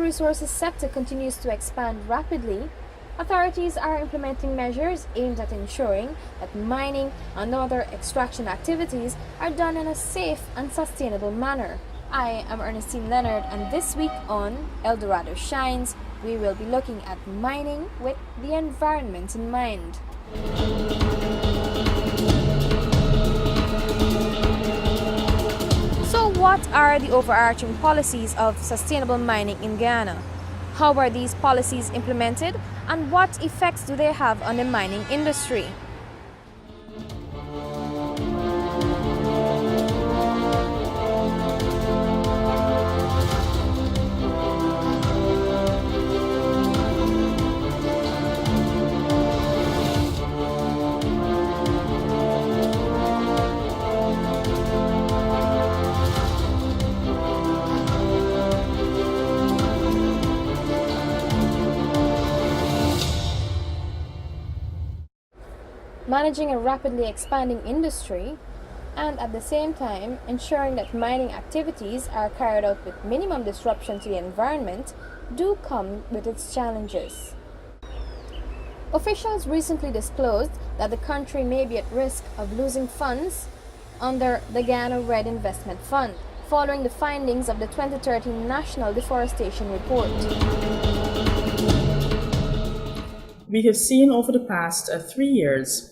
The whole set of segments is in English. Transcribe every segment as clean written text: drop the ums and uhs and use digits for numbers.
resources sector continues to expand rapidly, authorities are implementing measures aimed at ensuring that mining and other extraction activities are done in a safe and sustainable manner. I am Ernestine Leonard, and this week on El Dorado Shines, we will be looking at mining with the environment in mind. So, what are the overarching policies of sustainable mining in Guyana? How are these policies implemented, and what effects do they have on the mining industry? Managing a rapidly expanding industry and at the same time ensuring that mining activities are carried out with minimum disruption to the environment do come with its challenges. Officials recently disclosed that the country may be at risk of losing funds under the Guyana Red Investment Fund following the findings of the 2013 National Deforestation Report. We have seen over the past 3 years,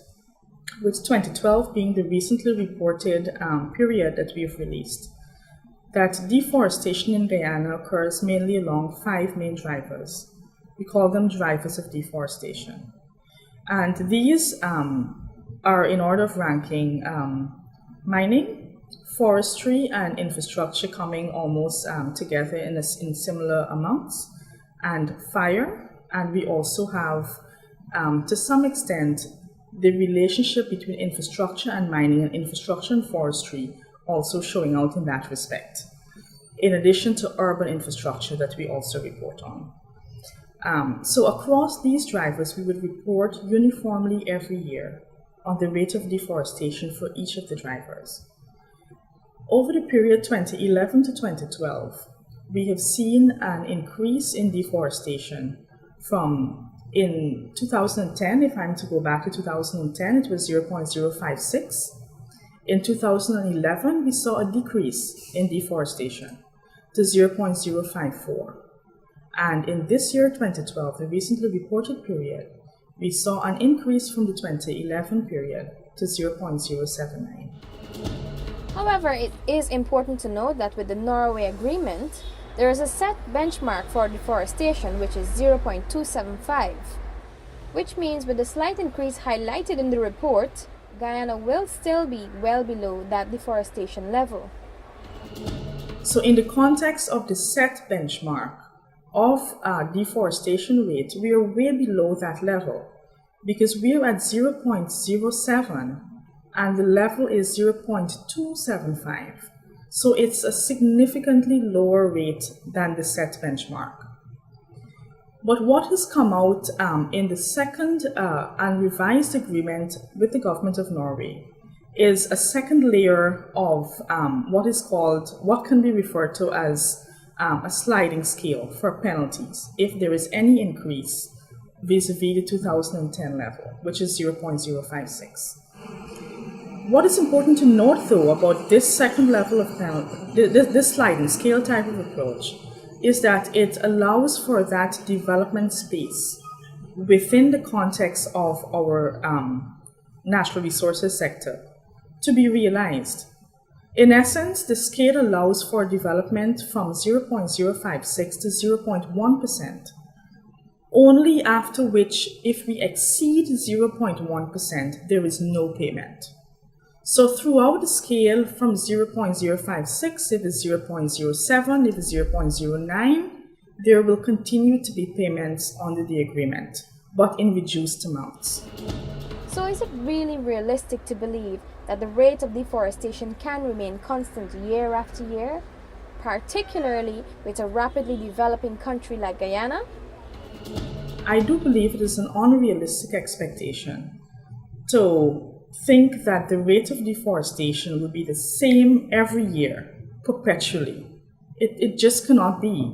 with 2012 being the recently reported period that we've released, that deforestation in Guyana occurs mainly along 5 main drivers. We call them drivers of deforestation. And these are in order of ranking: mining, forestry, and infrastructure coming almost together in similar amounts, and fire. And we also have, to some extent, the relationship between infrastructure and mining and infrastructure and forestry also showing out in that respect, in addition to urban infrastructure that we also report on. So across these drivers, we would report uniformly every year on the rate of deforestation for each of the drivers. Over the period 2011 to 2012, we have seen an increase in deforestation from, in 2010, if I'm to go back to 2010, it was 0.056. In 2011, we saw a decrease in deforestation to 0.054. And in this year, 2012, the recently reported period, we saw an increase from the 2011 period to 0.079. However, it is important to note that with the Norway Agreement, there is a set benchmark for deforestation, which is 0.275, which means with the slight increase highlighted in the report, Guyana will still be well below that deforestation level. So in the context of the set benchmark of deforestation rate, we are way below that level because we are at 0.07 and the level is 0.275. So it's a significantly lower rate than the set benchmark. But what has come out in the second and revised agreement with the government of Norway is a second layer of what can be referred to as a sliding scale for penalties if there is any increase vis-a-vis the 2010 level, which is 0.056. What is important to note, though, about this second level of penalty, this sliding scale type of approach, is that it allows for that development space within the context of our natural resources sector to be realized. In essence, the scale allows for development from 0.056 to 0.1%, only after which, if we exceed 0.1%, there is no payment. So throughout the scale from 0.056, if it's 0.07, if it's 0.09, there will continue to be payments under the agreement, but in reduced amounts. So is it really realistic to believe that the rate of deforestation can remain constant year after year, particularly with a rapidly developing country like Guyana? I do believe it is an unrealistic expectation to think that the rate of deforestation will be the same every year, perpetually. It just cannot be.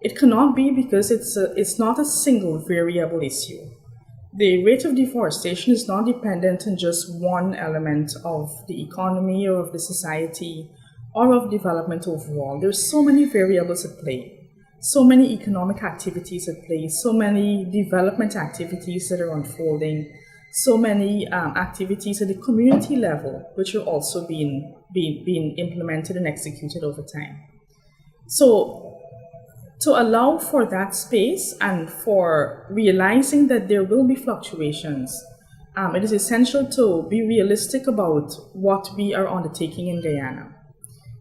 It cannot be because it's not a single variable issue. The rate of deforestation is not dependent on just one element of the economy or of the society or of development overall. There's so many variables at play, so many economic activities at play, so many development activities that are unfolding, so many activities at the community level which are also being implemented and executed over time. So to allow for that space and for realizing that there will be fluctuations, it is essential to be realistic about what we are undertaking in Guyana.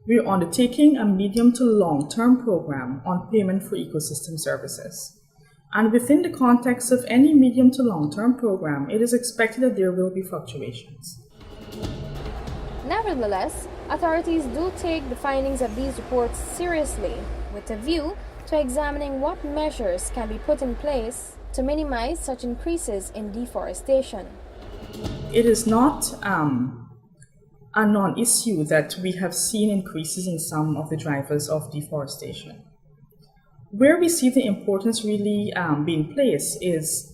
We are undertaking a medium to long-term program on payment for ecosystem services. And within the context of any medium to long-term program, it is expected that there will be fluctuations. Nevertheless, authorities do take the findings of these reports seriously, with a view to examining what measures can be put in place to minimize such increases in deforestation. It is not a non-issue that we have seen increases in some of the drivers of deforestation. Where we see the importance really being placed is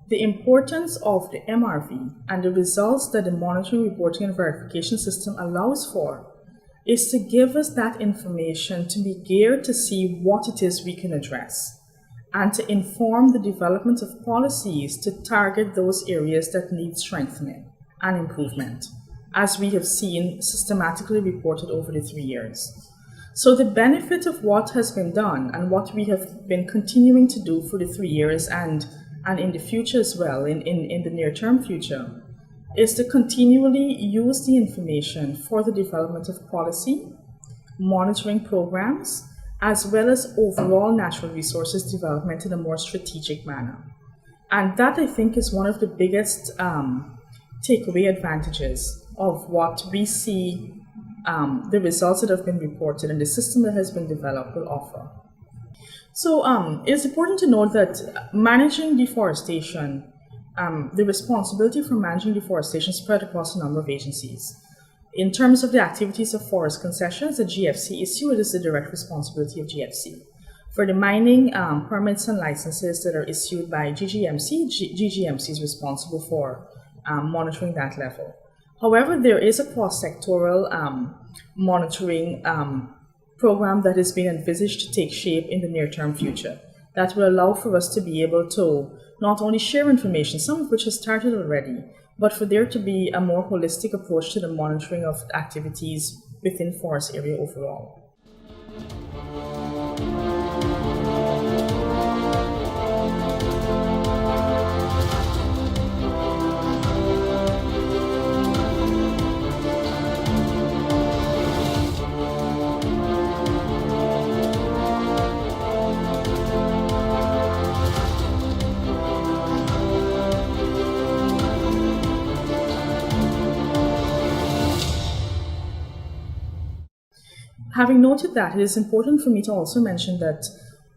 the importance of the MRV and the results that the monitoring, reporting, and verification system allows for is to give us that information to be geared to see what it is we can address and to inform the development of policies to target those areas that need strengthening and improvement, as we have seen systematically reported over the 3 years. So the benefit of what has been done and what we have been continuing to do for the 3 years and in the future as well, in the near-term future, is to continually use the information for the development of policy, monitoring programs, as well as overall natural resources development in a more strategic manner. And that, I think, is one of the biggest takeaway advantages of what we see the results that have been reported and the system that has been developed will offer. So it's important to note that managing deforestation, the responsibility for managing deforestation spread across a number of agencies. In terms of the activities of forest concessions, the GFC issue, it is the direct responsibility of GFC. For the mining permits and licenses that are issued by GGMC, GGMC is responsible for monitoring that level. However, there is a cross-sectoral monitoring program that is being envisaged to take shape in the near-term future that will allow for us to be able to not only share information, some of which has started already, but for there to be a more holistic approach to the monitoring of activities within forest area overall. Having noted that, it is important for me to also mention that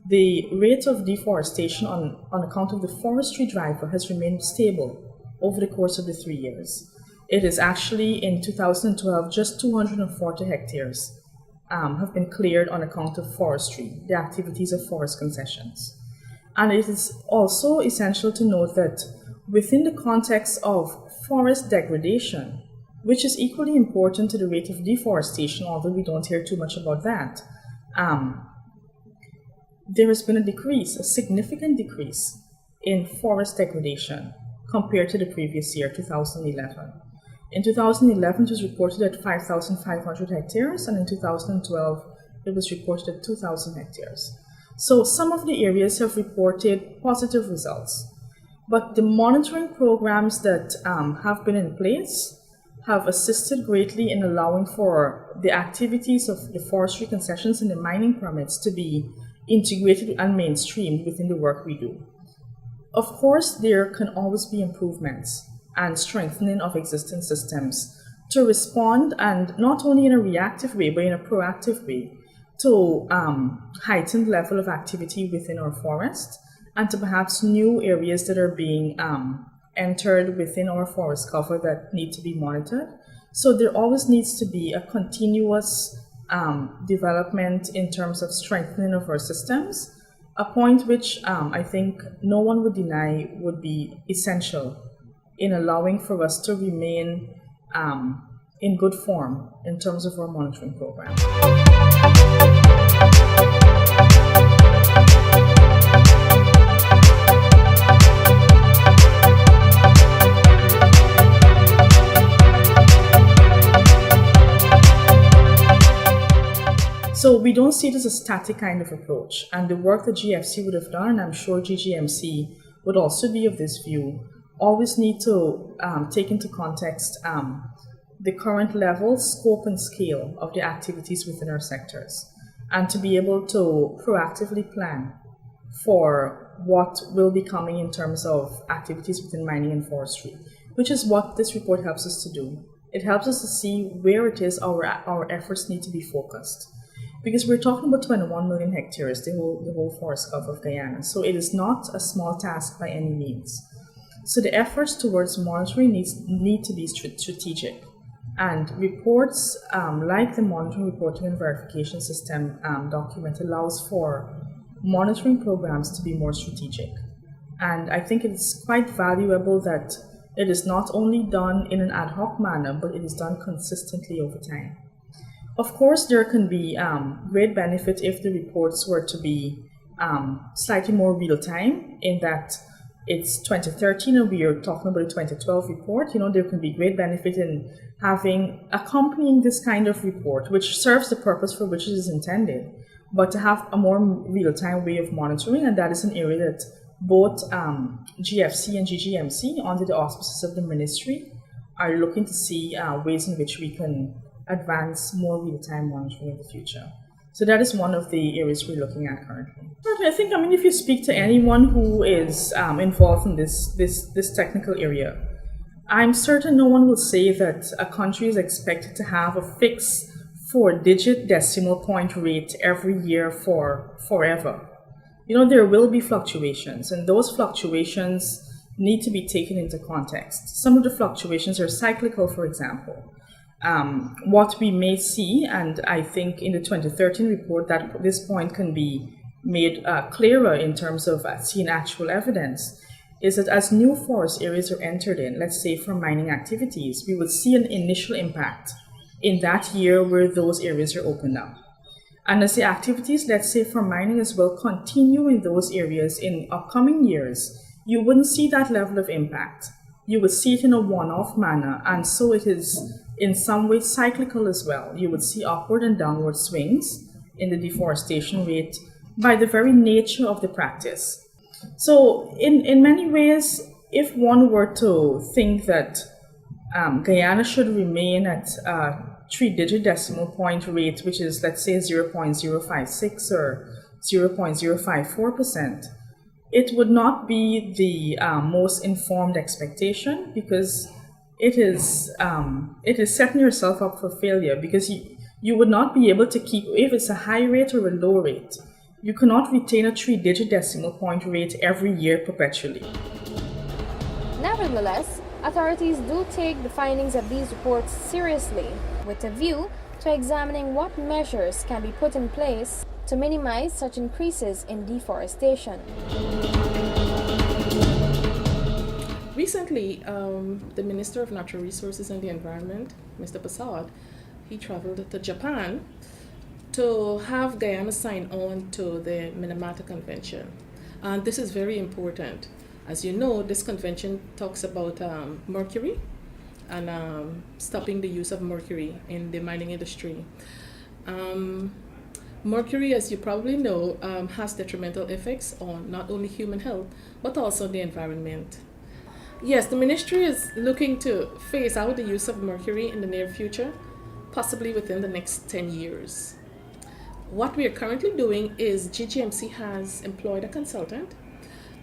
the rate of deforestation on account of the forestry driver has remained stable over the course of the 3 years. It is actually in 2012, just 240 hectares have been cleared on account of forestry, the activities of forest concessions. And it is also essential to note that within the context of forest degradation, which is equally important to the rate of deforestation, although we don't hear too much about that, there has been a decrease, a significant decrease in forest degradation compared to the previous year, 2011. In 2011, it was reported at 5,500 hectares, and in 2012, it was reported at 2,000 hectares. So some of the areas have reported positive results, but the monitoring programs that have been in place have assisted greatly in allowing for the activities of the forestry concessions and the mining permits to be integrated and mainstreamed within the work we do. Of course, there can always be improvements and strengthening of existing systems to respond, and not only in a reactive way, but in a proactive way, to heightened level of activity within our forest and to perhaps new areas that are being entered within our forest cover that need to be monitored. So there always needs to be a continuous development in terms of strengthening of our systems a point which I think no one would deny would be essential in allowing for us to remain in good form in terms of our monitoring program. So we don't see it as a static kind of approach, and the work that GFC would have done, and I'm sure GGMC would also be of this view, always need to take into context the current level, scope, and scale of the activities within our sectors, and to be able to proactively plan for what will be coming in terms of activities within mining and forestry, which is what this report helps us to do. It helps us to see where it is our efforts need to be focused. Because we're talking about 21 million hectares, the whole forest cover of Guyana. So it is not a small task by any means. So the efforts towards monitoring need to be strategic. And reports like the Monitoring, Reporting and Verification System document allows for monitoring programs to be more strategic. And I think it's quite valuable that it is not only done in an ad hoc manner, but it is done consistently over time. Of course, there can be great benefit if the reports were to be slightly more real time, in that it's 2013 and we are talking about a 2012 report. There can be great benefit in accompanying this kind of report, which serves the purpose for which it is intended, but to have a more real time way of monitoring. And that is an area that both GFC and GGMC, under the auspices of the ministry, are looking to see ways in which we can advance more real-time monitoring in the future. So that is one of the areas we're looking at currently. I think, if you speak to anyone who is involved in this technical area, I'm certain no one will say that a country is expected to have a fixed 4-digit decimal point rate every year for forever. There will be fluctuations, and those fluctuations need to be taken into context. Some of the fluctuations are cyclical, for example. What we may see, and I think in the 2013 report that this point can be made clearer in terms of seeing actual evidence, is that as new forest areas are entered in, let's say for mining activities, we will see an initial impact in that year where those areas are opened up. And as the activities, let's say for mining as well, continue in those areas in upcoming years, you wouldn't see that level of impact. You would see it in a one-off manner, and so it is in some way cyclical as well. You would see upward and downward swings in the deforestation rate by the very nature of the practice. So in many ways, if one were to think that Guyana should remain at a 3-digit decimal point rate, which is, let's say, 0.056 or 0.054%, it would not be the most informed expectation, because it is setting yourself up for failure, because you would not be able to keep, if it's a high rate or a low rate, you cannot retain a 3-digit decimal point rate every year perpetually. Nevertheless, authorities do take the findings of these reports seriously, with a view to examining what measures can be put in place to minimize such increases in deforestation. Recently, the Minister of Natural Resources and the Environment, Mr. Prasad, he traveled to Japan to have Guyana sign on to the Minamata Convention. And this is very important. As you know, this convention talks about mercury and stopping the use of mercury in the mining industry. Mercury, as you probably know, has detrimental effects on not only human health, but also the environment. Yes, the ministry is looking to phase out the use of mercury in the near future, possibly within the next 10 years. What we are currently doing is GGMC has employed a consultant,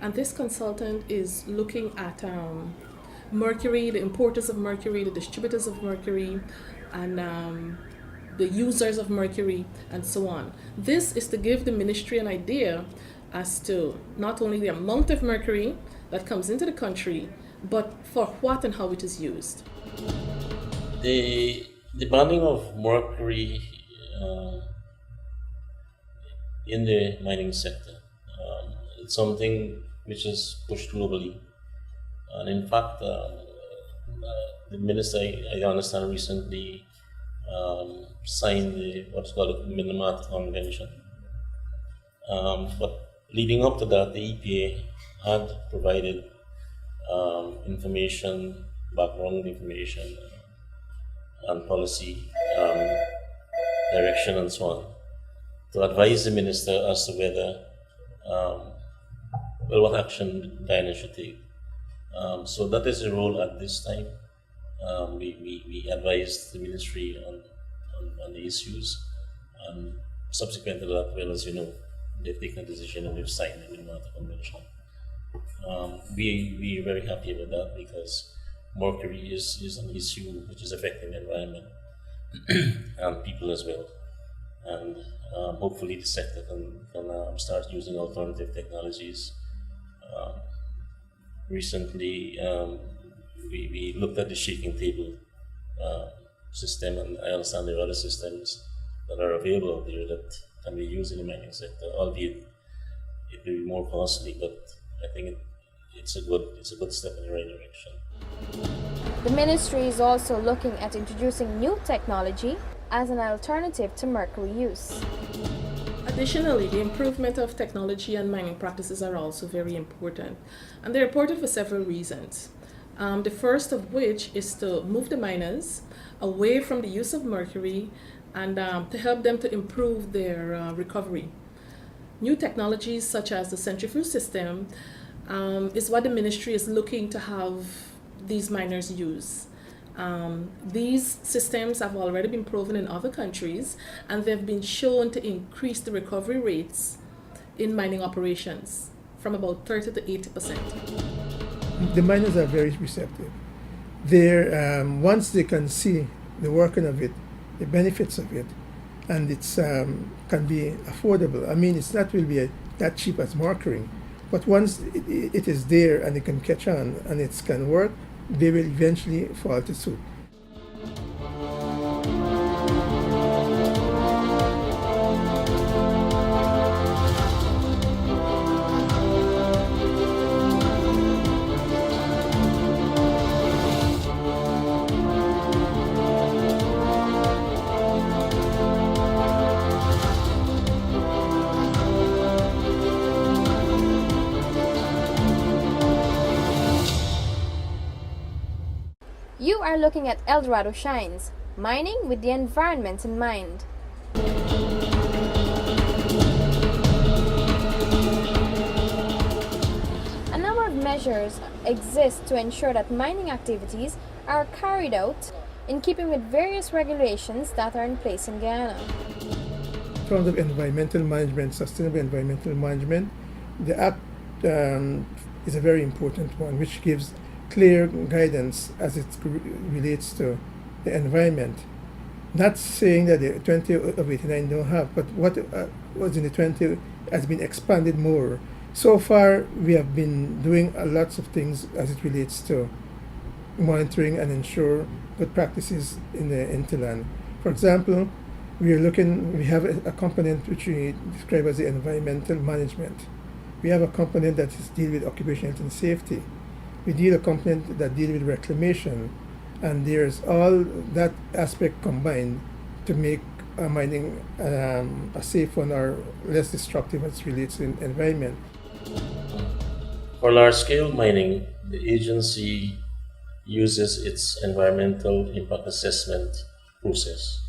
and this consultant is looking at mercury, the importers of mercury, the distributors of mercury, and the users of mercury, and so on. This is to give the ministry an idea as to not only the amount of mercury that comes into the country, but for what and how it is used. The banning of mercury in the mining sector It's something which is pushed globally. And in fact, the minister, I understand, recently signed what's called the Minamata Convention. But leading up to that, the EPA had provided information, background information, and policy direction and so on to advise the minister as to whether, what action Guyana should take. So that is the role at this time. We advise the ministry on the issues, and subsequent to that, well, as you know, they've taken a decision and they've signed the Minamata Convention. We're very happy about that because mercury is an issue which is affecting the environment and people as well. And hopefully the sector can start using alternative technologies. Recently, we looked at the shaking table system, and I understand there are other systems that are available there that can be used in the mining sector, albeit it will be more costly, but I think it's a good step in the right direction. The ministry is also looking at introducing new technology as an alternative to mercury use. Additionally, the improvement of technology and mining practices are also very important, and they're important for several reasons. The first of which is to move the miners away from the use of mercury and to help them to improve their recovery. New technologies such as the centrifuge system is what the ministry is looking to have these miners use. These systems have already been proven in other countries, and they've been shown to increase the recovery rates in mining operations from about 30 to 80%. The miners are very receptive. They're, once they can see the working of it, the benefits of it, and it's can be affordable. I mean, it's not really that cheap as mercury, but once it is there and it can catch on and it can work, they will eventually fall to suit. You are looking at Dorado Shines, mining with the environment in mind. A number of measures exist to ensure that mining activities are carried out in keeping with various regulations that are in place in Guyana. In terms of environmental management, sustainable environmental management, the Act is a very important one, which gives clear guidance as it relates to the environment. Not saying that the 20 of 89 don't have, but what was in the 20 has been expanded more. So far, we have been doing lots of things as it relates to monitoring and ensure good practices in the hinterland. For example, we have a component which we describe as the environmental management. We have a component that is deal with occupational health and safety. We deal a component that deal with reclamation, and there's all that aspect combined to make mining a safe one or less destructive as it relates to the environment. For large-scale mining, the agency uses its environmental impact assessment process.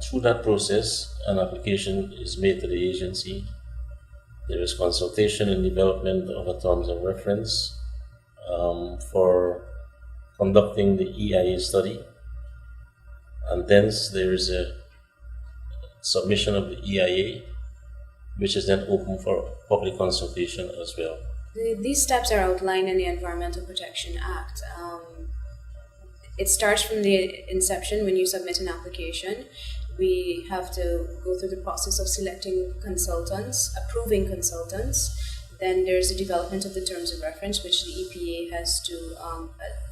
Through that process, an application is made to the agency. There is consultation and development of a terms of reference for conducting the EIA study, and thence there is a submission of the EIA, which is then open for public consultation as well. These steps are outlined in the Environmental Protection Act. It starts from the inception when you submit an application. We have to go through the process of selecting consultants, approving consultants. Then there's the development of the terms of reference, which the EPA has to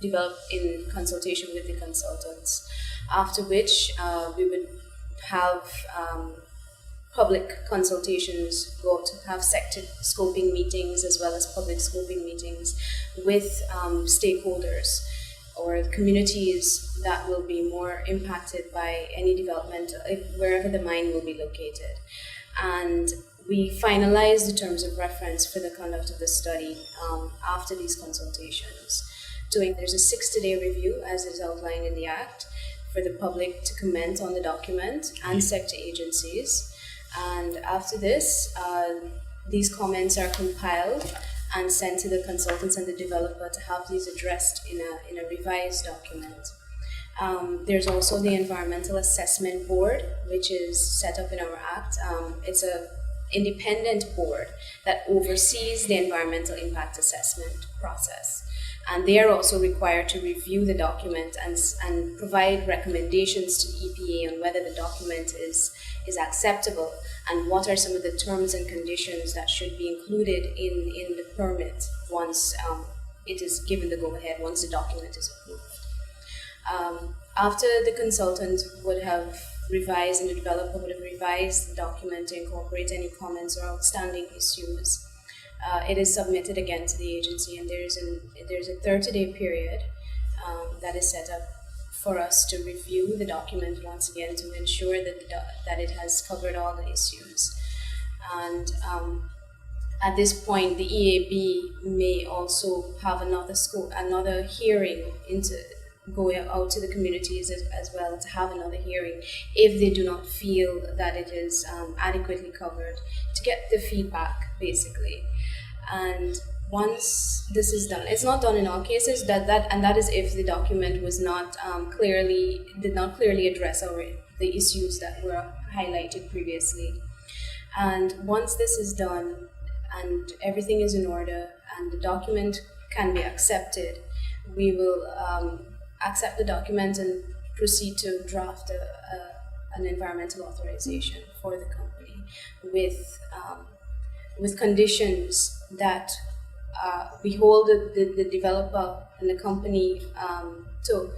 develop in consultation with the consultants. After which we would have public consultations, go out to have sector scoping meetings as well as public scoping meetings with stakeholders or communities that will be more impacted by any development wherever the mine will be located. And we finalize the terms of reference for the conduct of the study after these consultations. There's a 60-day review, as is outlined in the Act, for the public to comment on the document and sector agencies. And after this, these comments are compiled and sent to the consultants and the developer to have these addressed in a revised document. There's also the Environmental Assessment Board, which is set up in our Act. It's an independent board that oversees the environmental impact assessment process. And they are also required to review the document and provide recommendations to the EPA on whether the document is acceptable and what are some of the terms and conditions that should be included in the permit once it is given the go-ahead, once the document is approved. After the consultant would have revised and the developer would have revised the document to incorporate any comments or outstanding issues, it is submitted again to the agency, and there's a 30-day period that is set up for us to review the document once again to ensure that it has covered all the issues. And at this point, the EAB may also have another hearing going out to the communities as well, to have another hearing if they do not feel that it is adequately covered, to get the feedback basically. And once this is done, it's not done in all cases, that is if the document was not did not clearly address the issues that were highlighted previously. And once this is done and everything is in order and the document can be accepted, we will accept the document and proceed to draft an environmental authorization for the company with conditions that we hold the developer and the company to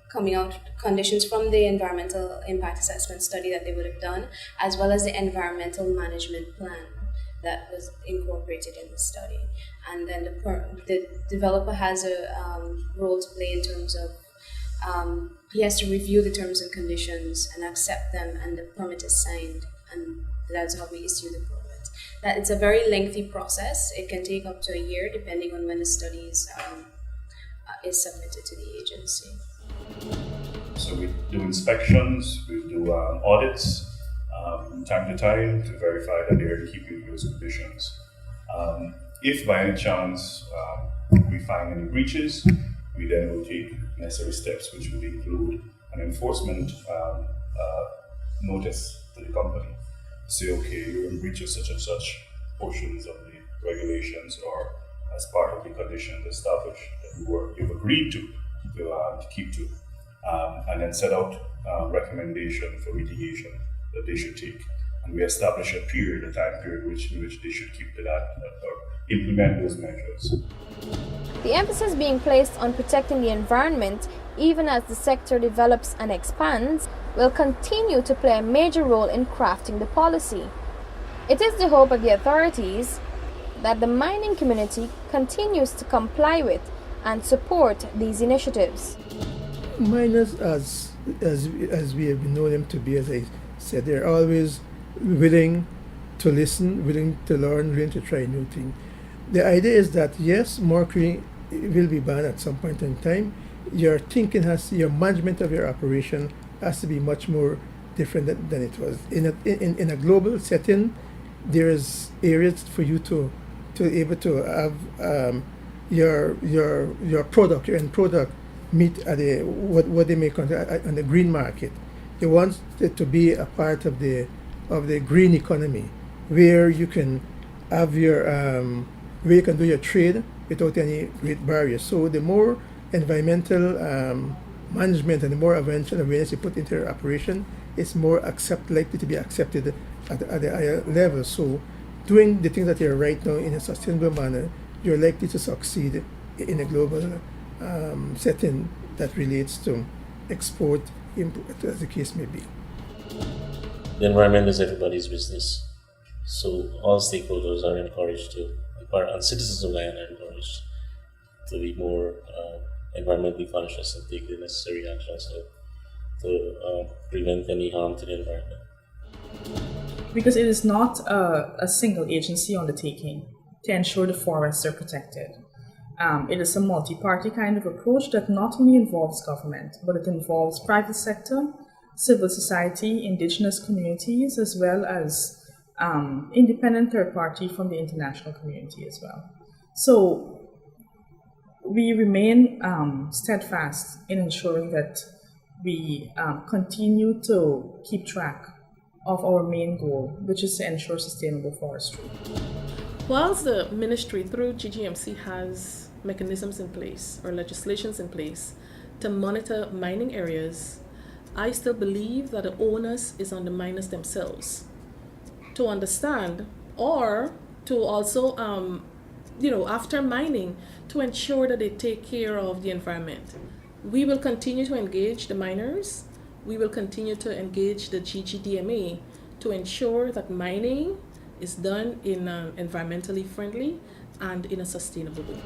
coming out conditions from the environmental impact assessment study that they would have done, as well as the environmental management plan that was incorporated in the study. And then the developer has a role to play in terms of he has to review the terms and conditions and accept them, and the permit is signed, and that's how we issue the permit. That it's a very lengthy process. It can take up to a year depending on when the study is submitted to the agency. So we do inspections, we do audits from time to time to verify that they're keeping those conditions. If by any chance we find any breaches, we then will take necessary steps, which would include an enforcement notice to the company. Say, okay, you're in breach of such and such portions of the regulations, or as part of the conditions established that you've agreed to keep to, and then set out recommendation for mitigation that they should take. And we establish a time period in which they should keep to that or implement those measures. The emphasis being placed on protecting the environment, even as the sector develops and expands, will continue to play a major role in crafting the policy. It is the hope of the authorities that the mining community continues to comply with and support these initiatives. Miners, as we have known them to be, as I said, they're always willing to listen, willing to learn, willing to try new things. The idea is that yes, mercury will be banned at some point in time. Your management of your operation has to be much more different than it was. In a global setting, there is areas for you to able to have your end product meet at what they make on the green market. They want it to be a part of the green economy, where you can have where you can do your trade without any great barriers. So the more environmental management and the more environmental awareness you put into your operation, it's more likely to be accepted at the higher level. So doing the things that you're right now in a sustainable manner, you're likely to succeed in a global setting that relates to export, import, as the case may be. the environment is everybody's business. So all stakeholders are encouraged to, and citizens of Guyana are encouraged to be more environmentally conscious and take the necessary actions to prevent any harm to the environment. Because it is not a single agency undertaking to ensure the forests are protected. It is a multi-party kind of approach that not only involves government, but it involves private sector, civil society, indigenous communities, as well as independent third party from the international community as well. So we remain steadfast in ensuring that we continue to keep track of our main goal, which is to ensure sustainable forestry. Whilst the ministry through GGMC has mechanisms in place or legislations in place to monitor mining areas, I still believe that the onus is on the miners themselves to understand, or to also, after mining, to ensure that they take care of the environment. We will continue to engage the miners. We will continue to engage the GGDMA to ensure that mining is done in an environmentally friendly and in a sustainable way.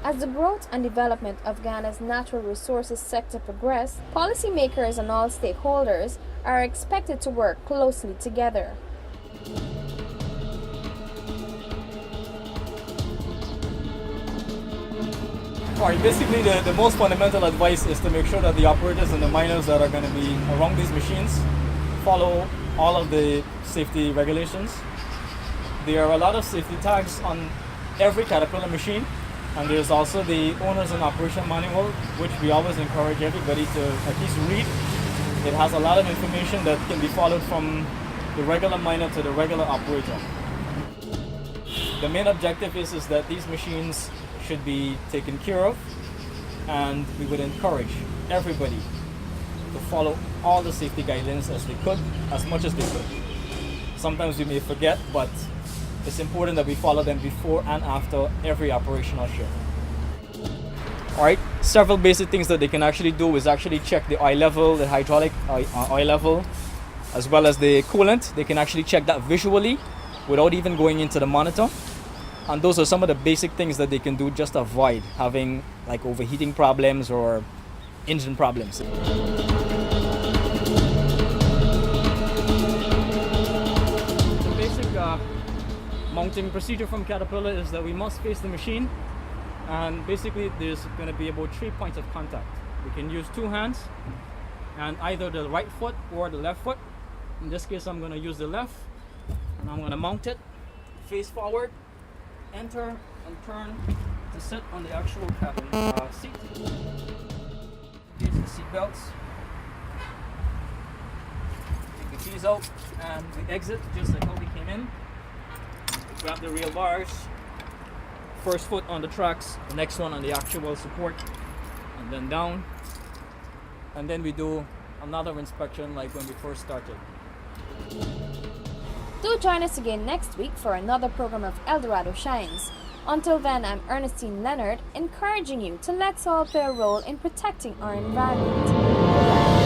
As the growth and development of Ghana's natural resources sector progress, policymakers and all stakeholders are expected to work closely together. Alright, basically the most fundamental advice is to make sure that the operators and the miners that are going to be around these machines follow all of the safety regulations. There are a lot of safety tags on every Caterpillar machine, and there's also the owners and operation manual, which we always encourage everybody to at least read. It has a lot of information that can be followed from the regular miner to the regular operator. The main objective is that these machines should be taken care of, and we would encourage everybody to follow all the safety guidelines as they could, as much as they could. Sometimes we may forget, but it's important that we follow them before and after every operational shift. Alright, several basic things that they can actually do is actually check the oil level, the hydraulic oil level, as well as the coolant. They can actually check that visually without even going into the monitor. And those are some of the basic things that they can do just to avoid having like overheating problems or engine problems. The basic mounting procedure from Caterpillar is that we must face the machine, and basically there's going to be about 3 points of contact. We can use 2 hands and either the right foot or the left foot. In this case I'm going to use the left, and I'm going to mount it face forward, enter and turn to sit on the actual cabin seat. These are the seat belts. Take the keys out and we exit just like how we came in. We grab the rail bars, first foot on the tracks, the next one on the actual support, and then down. And then we do another inspection like when we first started. Do join us again next week for another program of El Dorado Shines. Until then, I'm Ernestine Leonard, encouraging you to let's all play a role in protecting our environment.